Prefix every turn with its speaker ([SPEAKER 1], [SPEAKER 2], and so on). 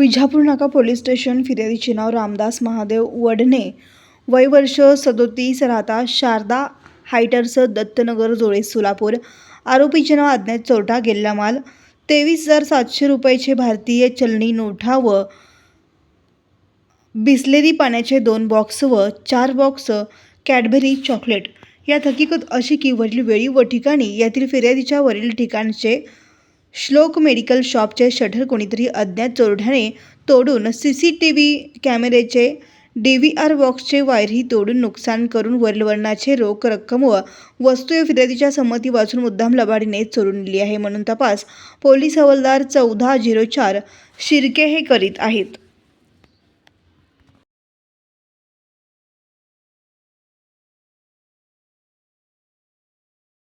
[SPEAKER 1] विजापूर नाका police station फिर्यादीचे नाव रामदास महादेव वडणे, वय वर्ष 37, राहता शारदा हायटर्स, दत्तनगर, जोळे, सोलापूर। आरोपीचे नाव अज्ञात चोरटा, गेलेला माल 23,700 रुपयाचे भारतीय चलनी नोटा व बिसलेरी पाण्याचे 2 बॉक्स व 4 बॉक्स कॅडबरी चॉकलेट। यात हकीकत अशी की वरील वेळी व ठिकाणी यातील फिर्यादीच्या वरील ठिकाणचे श्लोक मेडिकल शॉपचे शटर कोणीतरी अज्ञात चोरट्याने तोडून सीसीटीव्ही कॅमेऱ्याचे DVR बॉक्सचे वायरही तोडून नुकसान करून वरील वर्णाचे रोख रक्कम व वस्तू या फिर्यादीच्या संमती वाचून मुद्दाम लबाडीने चोरून नेली आहे, म्हणून तपास पोलीस हवालदार 1404 शिर्के हे करीत आहेत।